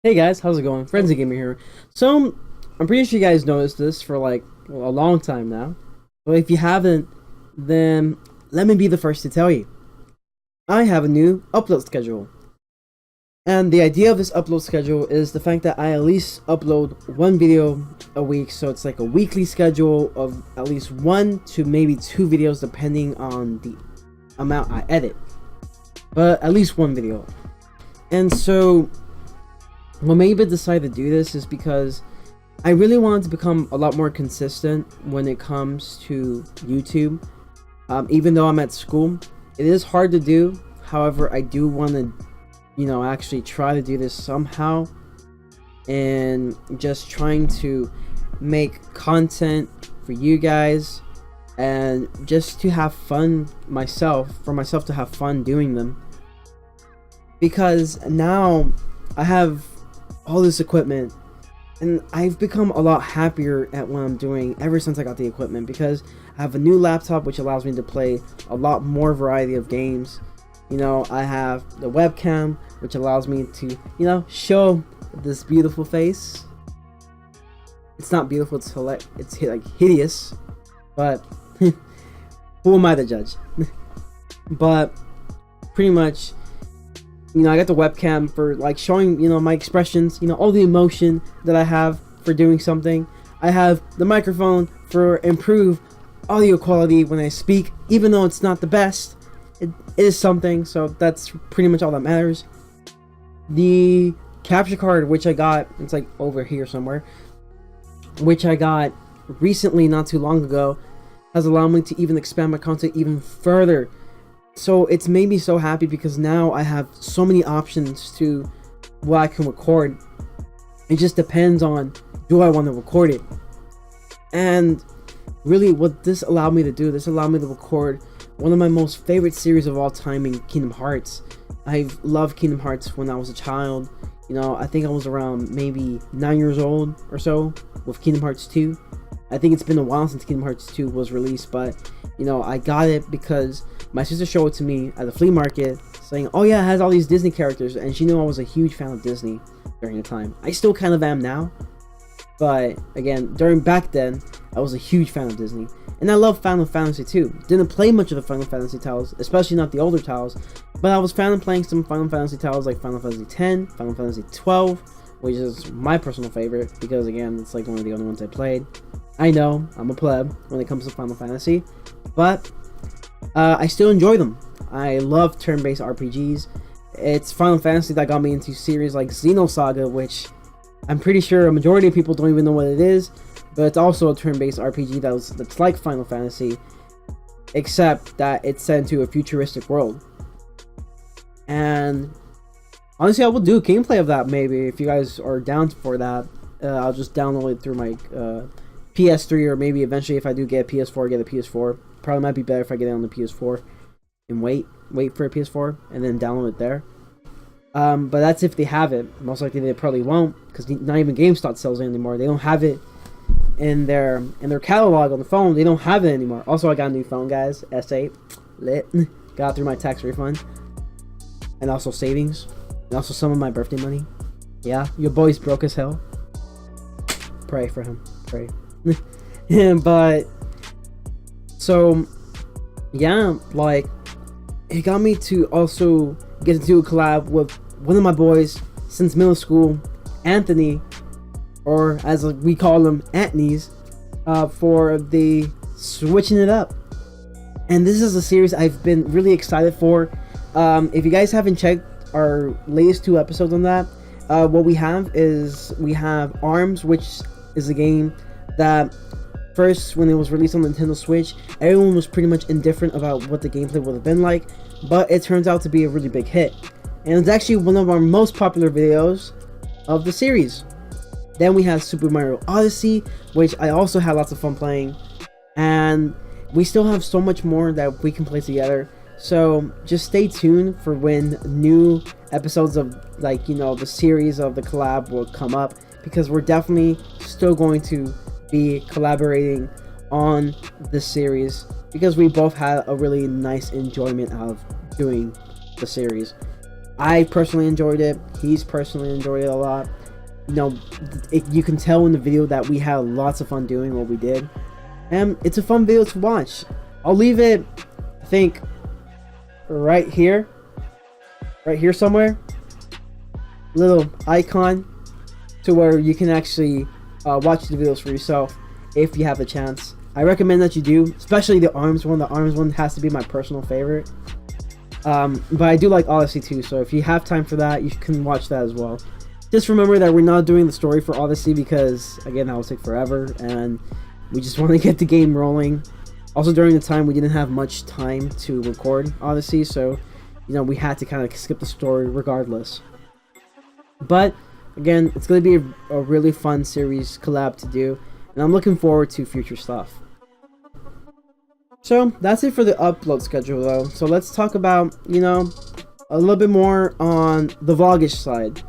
Hey guys, how's it going? TheFrenzyGamer here. So, I'm pretty sure you guys noticed this for like a long time now. But if you haven't, then let me be the first to tell you. I have a new upload schedule. And the idea of this upload schedule is the fact that I at least upload one video a week. So it's like a weekly schedule of at least 1 to maybe 2 videos depending on the amount I edit. But at least one video. And so what made me decide to do this is because I really wanted to become a lot more consistent when it comes to YouTube. Even though I'm at school, it is hard to do. However, I do want to, actually try to do this somehow. And just trying to make content for you guys. And just to have fun for myself to have fun doing them. Because now I have all this equipment and I've become a lot happier at what I'm doing ever since I got the equipment, because I have a new laptop which allows me to play a lot more variety of games. I have the webcam which allows me to show this beautiful face. It's not beautiful, it's like hideous, but who am I to judge? But pretty much, I got the webcam for like showing, my expressions, all the emotion that I have for doing something. I have the microphone for improved audio quality when I speak, even though it's not the best. It is something, so that's pretty much all that matters. The capture card, which I got, it's like over here somewhere, which I got recently, not too long ago, has allowed me to even expand my content even further. So it's made me so happy because now I have so many options to what I can record. It just depends on, do I want to record it? And really what this allowed me to do, this allowed me to record one of my most favorite series of all time in Kingdom Hearts. I've loved Kingdom Hearts when I was a child. I think I was around maybe 9 years old or so with Kingdom Hearts 2. I think it's been a while since Kingdom Hearts 2 was released, but I got it because my sister showed it to me at the flea market, saying, oh yeah, it has all these Disney characters, and she knew I was a huge fan of Disney during the time. I still kind of am now, but again, back then, I was a huge fan of Disney. And I love Final Fantasy too. Didn't play much of the Final Fantasy titles, especially not the older titles, but I was fan of playing some Final Fantasy titles like Final Fantasy X, Final Fantasy 12, which is my personal favorite, because again, it's like one of the only ones I played. I know, I'm a pleb when it comes to Final Fantasy, but I still enjoy them. I love turn-based RPGs. It's Final Fantasy that got me into series like Xenosaga, which I'm pretty sure a majority of people don't even know what it is, but it's also a turn-based RPG that's like Final Fantasy, except that it's set into a futuristic world. And honestly, I will do a gameplay of that maybe if you guys are down for that. I'll just download it through my PS3, or maybe eventually if I do get a PS4, get a PS4. Probably might be better if I get it on the PS4 and wait for a PS4 and then download it there. But that's if they have it. Most likely they probably won't, because not even GameStop sells it anymore. They don't have it in their catalog on the phone. They don't have it anymore. Also, I got a new phone, guys. S8 lit. Got through my tax refund, and also savings, and also some of my birthday money. Yeah, your boy's broke as hell. Pray for him. Pray. But so yeah, like it got me to also get into a collab with one of my boys since middle school, Anthony, or as we call him, Antony's, for the Switching It Up. And this is a series I've been really excited for. If you guys haven't checked our latest 2 episodes on that, what we have ARMS, which is a game that first, when it was released on Nintendo Switch, everyone was pretty much indifferent about what the gameplay would have been like, but it turns out to be a really big hit. And it's actually one of our most popular videos of the series. Then we have Super Mario Odyssey, which I also had lots of fun playing. And we still have so much more that we can play together. So just stay tuned for when new episodes of the series of the collab will come up, because we're definitely still going to be collaborating on this series, because we both had a really nice enjoyment of doing the series. I personally enjoyed it. He's personally enjoyed it a lot. You know, you can tell in the video that we had lots of fun doing what we did, and it's a fun video to watch. I'll leave it, I think, right here somewhere, little icon to where you can actually watch the videos for yourself if you have the chance. I recommend that you do, especially the arms one. The arms one has to be my personal favorite, but I do like Odyssey too, so if you have time for that, you can watch that as well. Just remember that we're not doing the story for Odyssey because, again, that will take forever, and we just want to get the game rolling. Also, during the time, we didn't have much time to record Odyssey, so, you know, we had to kind of skip the story regardless. But, again, it's going to be a really fun series collab to do, and I'm looking forward to future stuff. So, that's it for the upload schedule, though. So, let's talk about, you know, a little bit more on the vlogish side.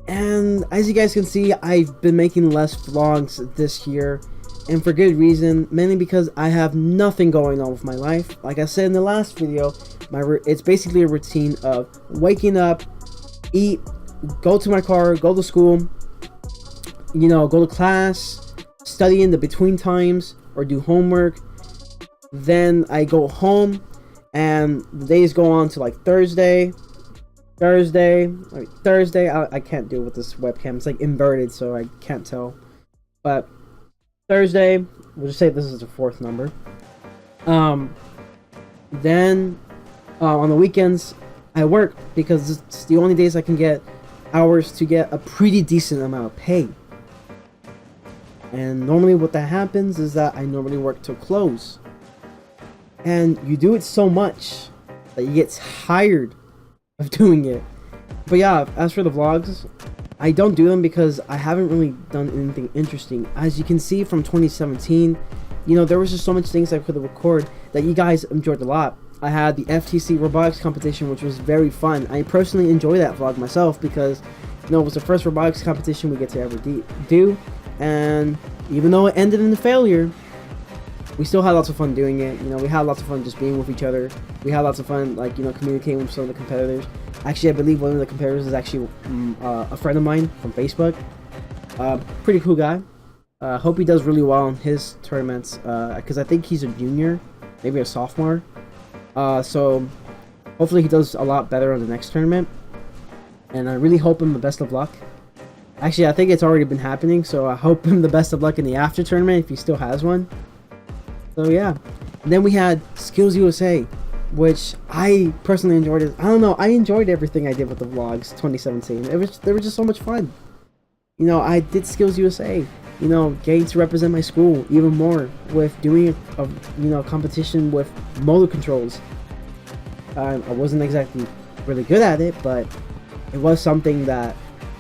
And as you guys can see, I've been making less vlogs this year, and for good reason, mainly because I have nothing going on with my life. Like I said in the last video, it's basically a routine of waking up, eat, go to my car, go to school, you know, go to class, study in the between times, or do homework. Then I go home, and the days go on to like Thursday. I can't do it with this webcam. It's like inverted, so I can't tell. But Thursday, we'll just say this is the fourth number. Then on the weekends, I work because it's the only days I can get hours to get a pretty decent amount of pay. And normally what that happens is that I normally work till close. And you do it so much that you get tired of doing it. But yeah, as for the vlogs, I don't do them because I haven't really done anything interesting. As you can see from 2017, you know, there was just so much things I could have recorded that you guys enjoyed a lot. I had the FTC robotics competition, which was very fun. I personally enjoy that vlog myself because, you know, it was the first robotics competition we get to ever do, and even though it ended in a failure, we still had lots of fun doing it. You know, we had lots of fun just being with each other. We had lots of fun, like, you know, communicating with some of the competitors. Actually, I believe one of the competitors is actually a friend of mine from Facebook. Pretty cool guy. Hope he does really well in his tournaments, because I think he's a junior, maybe a sophomore. So hopefully he does a lot better on the next tournament. And I really hope him the best of luck. Actually, I think it's already been happening, so I hope him the best of luck in the after tournament if he still has one. So yeah, and then we had Skills USA, which I personally enjoyed it. I don't know, I enjoyed everything I did with the vlogs 2017. They were just so much fun. You know, I did Skills USA, you know, getting to represent my school even more with doing a you know, competition with motor controls. I wasn't exactly really good at it, but it was something that,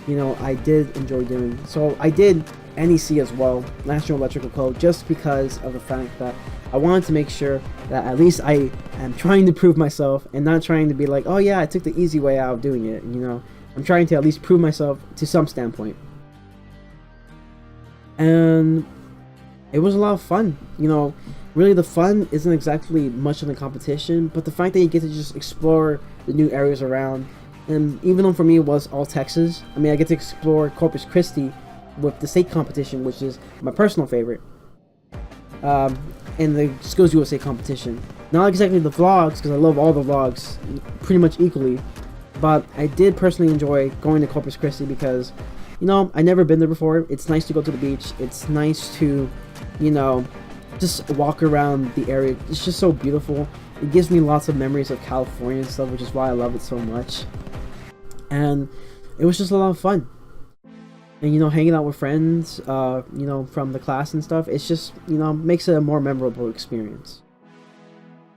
you know, I did enjoy doing. So I did NEC as well, National Electrical Code, just because of the fact that I wanted to make sure that at least I am trying to prove myself and not trying to be like, oh yeah, I took the easy way out of doing it. You know, I'm trying to at least prove myself to some standpoint. And it was a lot of fun. You know, really the fun isn't exactly much in the competition, but the fact that you get to just explore the new areas around. And even though for me it was all Texas, I mean, I get to explore Corpus Christi with the state competition, which is my personal favorite, and the Skills USA competition. Not exactly the vlogs, because I love all the vlogs pretty much equally, but I did personally enjoy going to Corpus Christi because, you know, I've never been there before. It's nice to go to the beach. It's nice to, you know, just walk around the area. It's just so beautiful. It gives me lots of memories of California and stuff, which is why I love it so much. And it was just a lot of fun. And, you know, hanging out with friends, you know, from the class and stuff, it's just, you know, makes it a more memorable experience.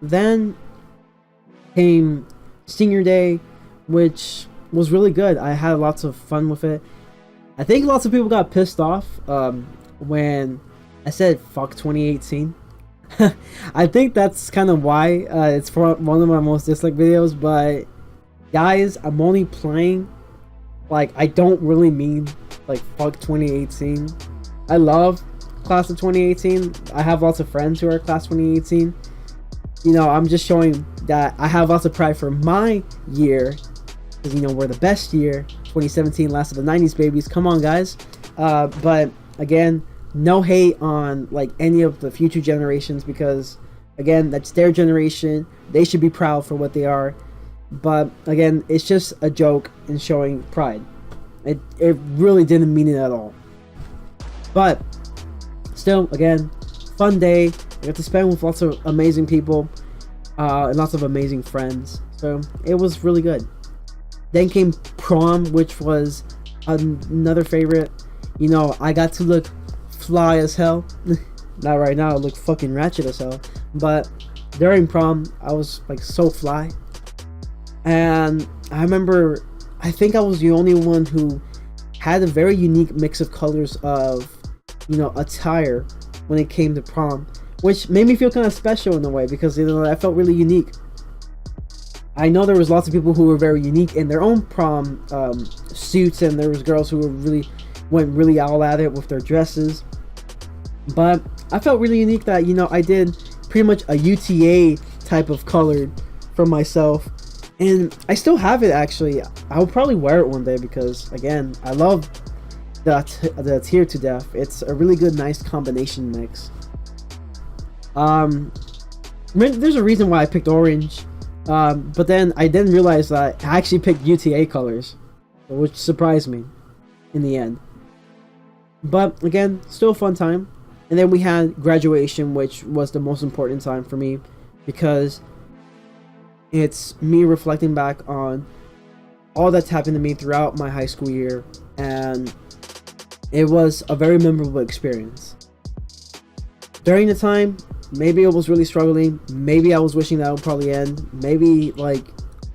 Then came Senior Day, which was really good. I had lots of fun with it. I think lots of people got pissed off when I said fuck 2018. I think that's kind of why it's for one of my most disliked videos, but guys, I'm only playing, like, I don't really mean like fuck 2018. I love class of 2018. I have lots of friends who are class 2018. You know, I'm just showing that I have lots of pride for my year, because you know we're the best year. 2017, last of the 90s babies. Come on, guys. But again, no hate on like any of the future generations, because again, that's their generation. They should be proud for what they are. But again, it's just a joke and showing pride. It really didn't mean it at all. But still, again, fun day. I got to spend with lots of amazing people and lots of amazing friends. So it was really good. Then came prom, which was another favorite. You know, I got to look fly as hell. Not right now, I look fucking ratchet as hell. But during prom, I was like so fly. And I remember, I think I was the only one who had a very unique mix of colors of, you know, attire when it came to prom, which made me feel kind of special in a way, because you know I felt really unique. I know there was lots of people who were very unique in their own prom suits, and there was girls who went really all at it with their dresses. But I felt really unique that, you know, I did pretty much a UTA type of color for myself. And I still have it, actually. I'll probably wear it one day because, again, I love the tier to death. It's a really good, nice combination mix. There's a reason why I picked orange. But then I didn't realize that I actually picked UTA colors, which surprised me in the end. But again, still a fun time. And then we had graduation, which was the most important time for me, because it's me reflecting back on all that's happened to me throughout my high school year, and it was a very memorable experience. During the time, maybe I was really struggling, maybe I was wishing that it would probably end, maybe like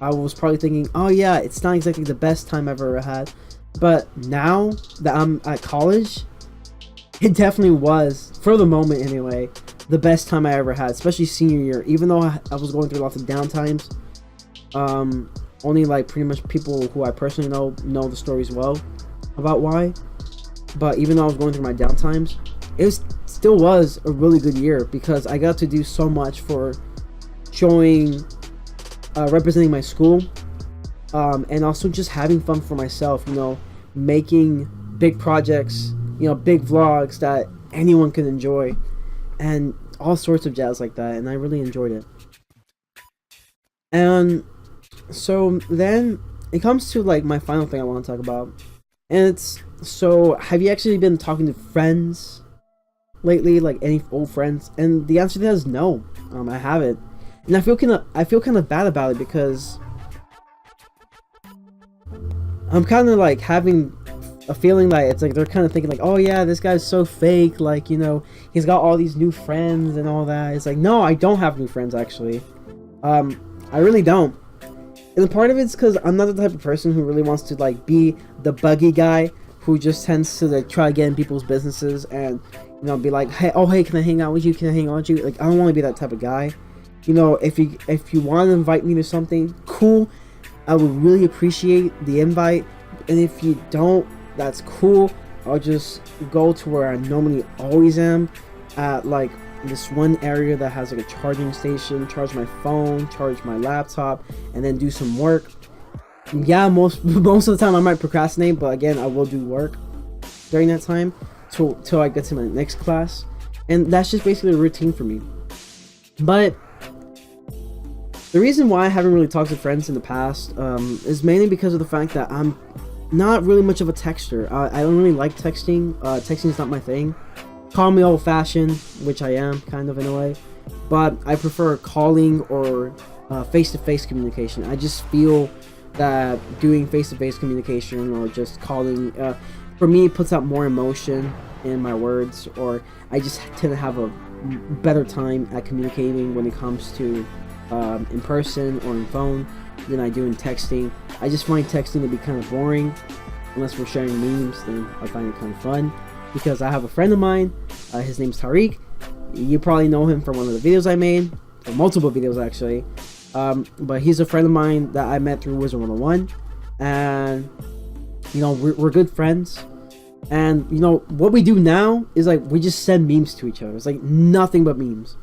I was probably thinking, oh yeah, it's not exactly the best time I've ever had. But now that I'm at college, it definitely was, for the moment anyway, the best time I ever had, especially senior year. Even though I was going through lots of downtimes, only like pretty much people who I personally know the stories well about why. But even though I was going through my downtimes, still was a really good year, because I got to do so much for showing, representing my school, and also just having fun for myself, you know, making big projects, you know, big vlogs that anyone can enjoy, and all sorts of jazz like that, and I really enjoyed it. And so then it comes to like my final thing I want to talk about, and it's, so have you actually been talking to friends lately, like any old friends? And the answer to that is no. I haven't, and I feel kind of bad about it, because I'm kind of like having a feeling that it's like they're kind of thinking like, oh yeah, this guy's so fake, like, you know, he's got all these new friends and all that. It's like, no, I don't have new friends, actually. I really don't. And part of it's because I'm not the type of person who really wants to like be the buggy guy who just tends to like try to get in people's businesses and, you know, be like, hey, oh hey, can I hang out with you? Can I hang out with you? Like, I don't want to be that type of guy. You know, if you want to invite me to something, cool. I would really appreciate the invite. And if you don't, that's cool. I'll just go to where I normally always am, at like this one area that has like a charging station, charge my phone, charge my laptop, and then do some work. Yeah, most of the time I might procrastinate, but again, I will do work during that time till I get to my next class, and that's just basically a routine for me. But the reason why I haven't really talked to friends in the past is mainly because of the fact that I'm not really much of a texter. I don't really like texting. Texting is not my thing. Call me old-fashioned, which I am, kind of in a way. But I prefer calling or face-to-face communication. I just feel that doing face-to-face communication or just calling, for me, it puts out more emotion in my words, or I just tend to have a better time at communicating when it comes to in person or in phone than I do in texting. I just find texting to be kind of boring. Unless we're sharing memes, then I find it kind of fun. Because I have a friend of mine, his name's Tariq. You probably know him from one of the videos I made, or multiple videos actually. But he's a friend of mine that I met through Wizard 101, and you know, we're good friends. And you know what we do now is like we just send memes to each other. It's like nothing but memes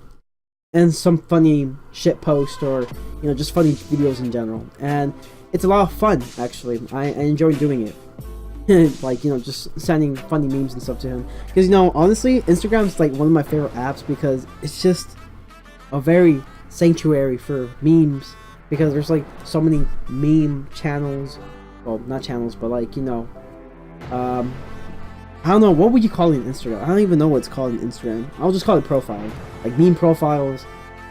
and some funny shit post, or you know, just funny videos in general. And it's a lot of fun, actually. I enjoy doing it. Like, you know, just sending funny memes and stuff to him. Because, you know, honestly, Instagram's like one of my favorite apps because it's just a very sanctuary for memes. Because there's like so many meme channels. Well, not channels, but like, you know, I don't know, what would you call it in Instagram? I don't even know what it's called in Instagram. I'll just call it profile. Like meme profiles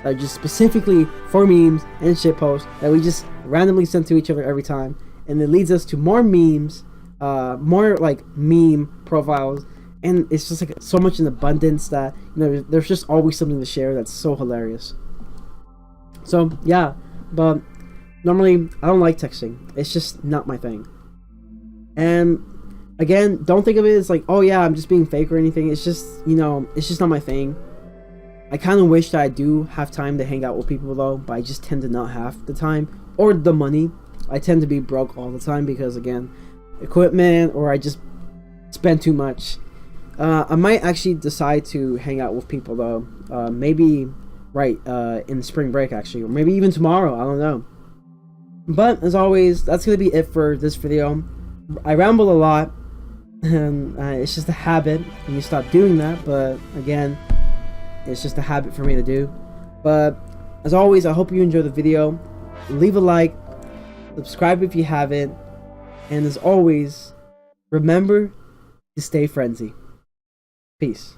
that are just specifically for memes and shitposts that we just randomly send to each other every time. And it leads us to more memes, more like meme profiles. And it's just like so much in abundance that, you know, there's just always something to share that's so hilarious. So, yeah, but normally I don't like texting. It's just not my thing. And again, don't think of it as like, oh yeah, I'm just being fake or anything. It's just, you know, it's just not my thing. I kind of wish that I do have time to hang out with people though, but I just tend to not have the time or the money. I tend to be broke all the time because, again, equipment, or I just spend too much. I might actually decide to hang out with people though. Maybe in spring break actually, or maybe even tomorrow. I don't know. But as always, that's gonna be it for this video. I ramble a lot, and it's just a habit, and you stop doing that. But again, it's just a habit for me to do. But as always, I hope you enjoyed the video. Leave a like, subscribe if you haven't, and as always, remember to stay frenzy. Peace.